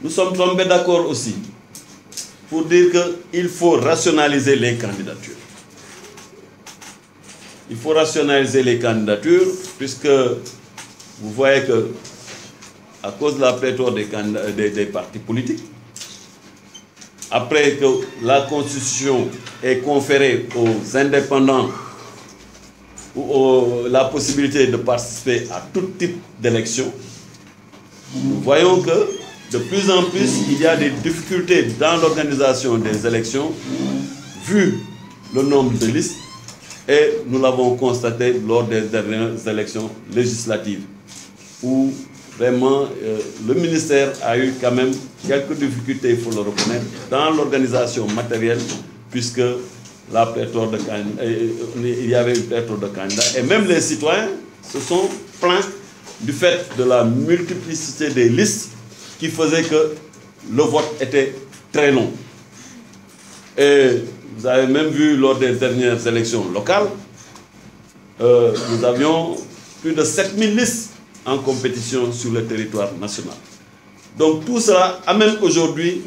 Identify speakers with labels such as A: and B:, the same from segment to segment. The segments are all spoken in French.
A: nous sommes tombés d'accord aussi pour dire qu'il faut rationaliser les candidatures. Il faut rationaliser les candidatures puisque vous voyez que à cause de la pléthore des partis politiques, après que la Constitution ait conféré aux indépendants la possibilité de participer à tout type d'élection, nous voyons que de plus en plus, il y a des difficultés dans l'organisation des élections, vu le nombre de listes, et nous l'avons constaté lors des dernières élections législatives, où vraiment le ministère a eu quand même quelques difficultés, il faut le reconnaître, dans l'organisation matérielle, puisque la pléthore de il y avait une pléthore de candidats, et même les citoyens se sont plaints du fait de la multiplicité des listes qui faisait que le vote était très long. Et vous avez même vu lors des dernières élections locales, nous avions plus de 7000 listes en compétition sur le territoire national. Donc tout cela amène aujourd'hui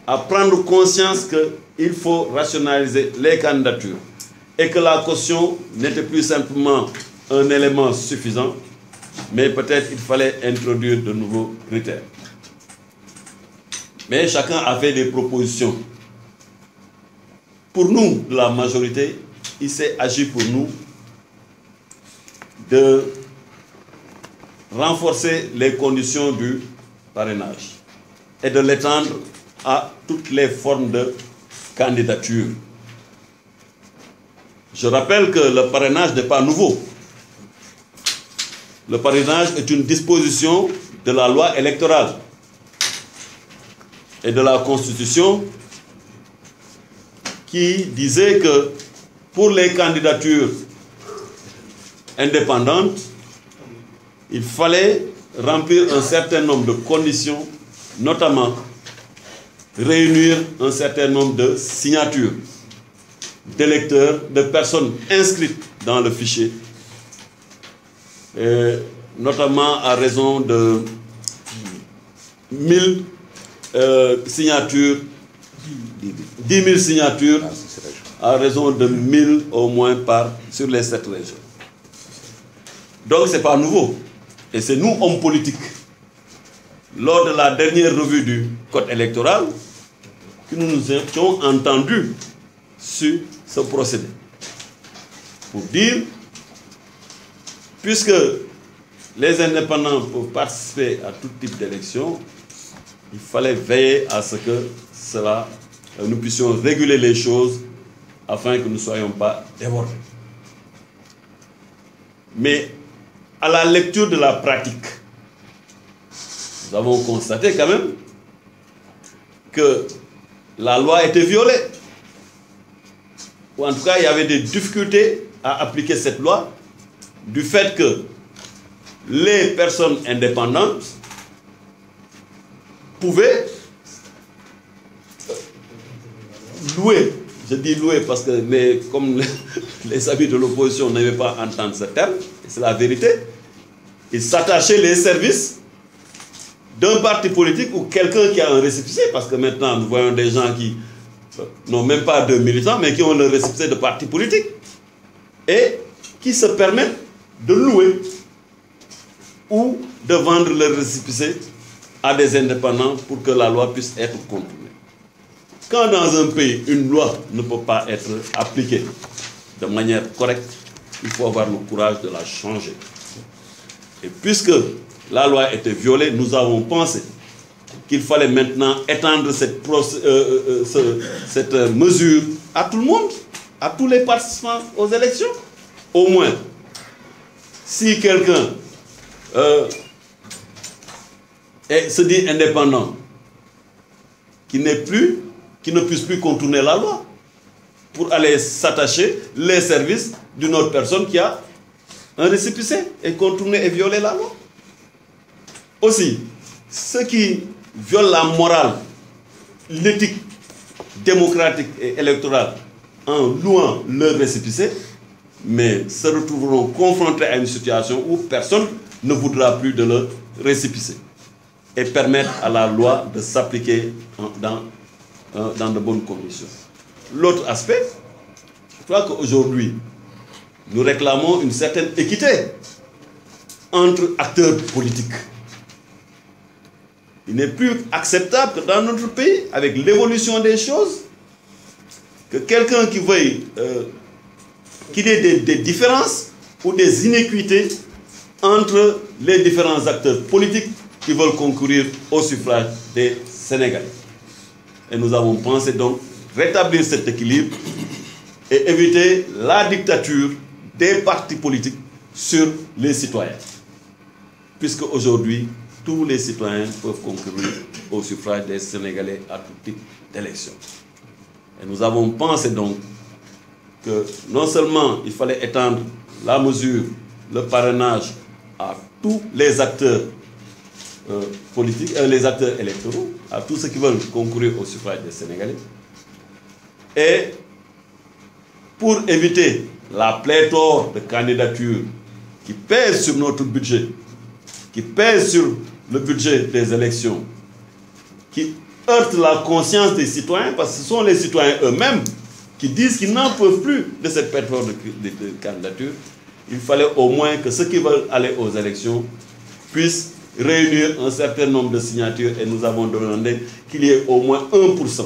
A: à prendre conscience qu'il faut rationaliser les candidatures et que la caution n'était plus simplement un élément suffisant, mais peut-être il fallait introduire de nouveaux critères. Mais chacun a fait des propositions. Pour nous, de la majorité, il s'est agi pour nous de renforcer les conditions du parrainage et de l'étendre à toutes les formes de candidature. Je rappelle que le parrainage n'est pas nouveau. Le parrainage est une disposition de la loi électorale et de la Constitution qui disait que pour les candidatures indépendantes, il fallait remplir un certain nombre de conditions, notamment réunir un certain nombre de signatures d'électeurs, de personnes inscrites dans le fichier, et notamment à raison de 1000 signatures, 10 000 signatures, à raison de 1000 au moins sur les 7 régions. Donc ce n'est pas nouveau. Et c'est nous, hommes politiques, lors de la dernière revue du Code électoral, que nous nous étions entendus sur ce procédé. Pour dire, puisque les indépendants peuvent participer à tout type d'élection, il fallait veiller à ce que nous puissions réguler les choses afin que nous ne soyons pas débordés. Mais à la lecture de la pratique, nous avons constaté quand même que la loi était violée. Ou en tout cas, il y avait des difficultés à appliquer cette loi du fait que les personnes indépendantes pouvaient louer, je dis louer parce que comme les amis de l'opposition n'avaient pas entendu ce terme, c'est la vérité, ils s'attachaient les services d'un parti politique ou quelqu'un qui a un récépissé, parce que maintenant nous voyons des gens qui n'ont même pas de militants, mais qui ont le récépissé de parti politique et qui se permettent de louer ou de vendre leur récépissé à des indépendants pour que la loi puisse être contournée. Quand dans un pays, une loi ne peut pas être appliquée de manière correcte, il faut avoir le courage de la changer. Et puisque la loi était violée, nous avons pensé qu'il fallait maintenant étendre cette mesure à tout le monde, à tous les participants aux élections. Au moins, si quelqu'un se dit indépendant, qui ne puisse plus contourner la loi pour aller s'attacher les services d'une autre personne qui a un récépissé et contourner et violer la loi. Aussi, ceux qui violent la morale, l'éthique démocratique et électorale en louant leur récépissé, mais se retrouveront confrontés à une situation où personne ne voudra plus de leur récépissé. et permettre à la loi de s'appliquer dans de bonnes conditions. L'autre aspect, je crois qu'aujourd'hui, nous réclamons une certaine équité entre acteurs politiques. Il n'est plus acceptable que dans notre pays, avec l'évolution des choses, que quelqu'un qui veuille qu'il y ait des différences ou des inéquités entre les différents acteurs politiques qui veulent concourir au suffrage des Sénégalais. Et nous avons pensé donc rétablir cet équilibre et éviter la dictature des partis politiques sur les citoyens. Puisque aujourd'hui, tous les citoyens peuvent concourir au suffrage des Sénégalais à tout type d'élection. Et nous avons pensé donc que non seulement il fallait étendre la mesure, le parrainage à tous les acteurs politiques, les acteurs électoraux, à tous ceux qui veulent concourir au suffrage des Sénégalais, et pour éviter la pléthore de candidatures qui pèsent sur notre budget, qui pèsent sur le budget des élections, qui heurtent la conscience des citoyens, parce que ce sont les citoyens eux-mêmes qui disent qu'ils n'en peuvent plus de cette pléthore de candidatures, il fallait au moins que ceux qui veulent aller aux élections puissent réunir un certain nombre de signatures, et nous avons demandé qu'il y ait au moins 1%,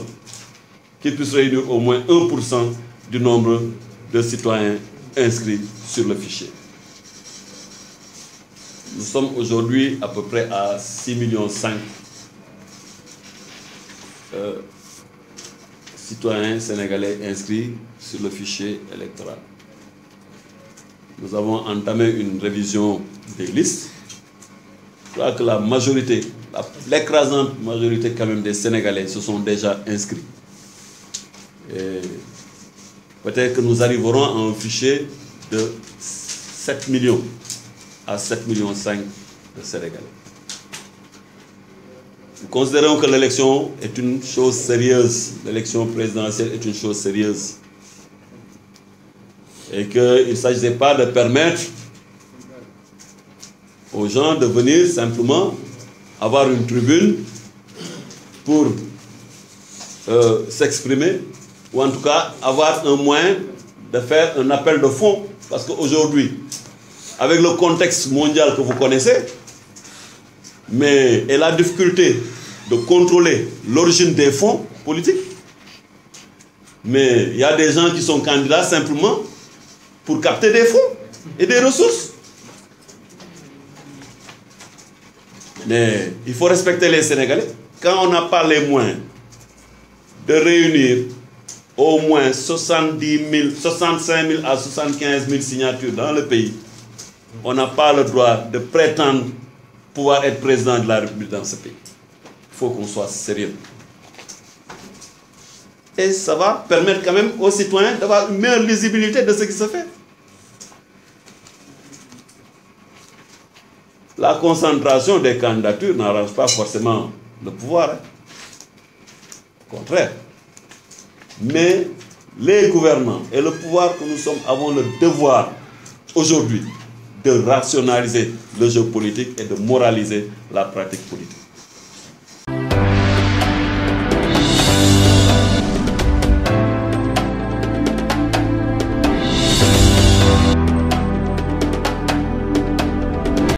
A: qu'ils puissent réunir au moins 1% du nombre de citoyens inscrits sur le fichier. Nous sommes aujourd'hui à peu près à 6,5 millions citoyens sénégalais inscrits sur le fichier électoral. Nous avons entamé une révision des listes. Je crois que la majorité, l'écrasante majorité quand même des Sénégalais se sont déjà inscrits. Et peut-être que nous arriverons à un fichier de 7 millions à 7,5 millions de Sénégalais. Nous considérons que l'élection est une chose sérieuse. L'élection présidentielle est une chose sérieuse. Et qu'il ne s'agissait pas de permettre aux gens de venir simplement avoir une tribune pour s'exprimer, ou en tout cas avoir un moyen de faire un appel de fonds. Parce qu'aujourd'hui, avec le contexte mondial que vous connaissez, et la difficulté de contrôler l'origine des fonds politiques, mais il y a des gens qui sont candidats simplement pour capter des fonds et des ressources. Mais il faut respecter les Sénégalais. Quand on n'a pas les moyens de réunir au moins 65 000 à 75 000 signatures dans le pays, on n'a pas le droit de prétendre pouvoir être président de la République dans ce pays. Il faut qu'on soit sérieux. Et ça va permettre quand même aux citoyens d'avoir une meilleure lisibilité de ce qui se fait. La concentration des candidatures n'arrange pas forcément le pouvoir. Hein. Au contraire. Mais les gouvernants et le pouvoir que nous sommes avons le devoir aujourd'hui de rationaliser le jeu politique et de moraliser la pratique politique.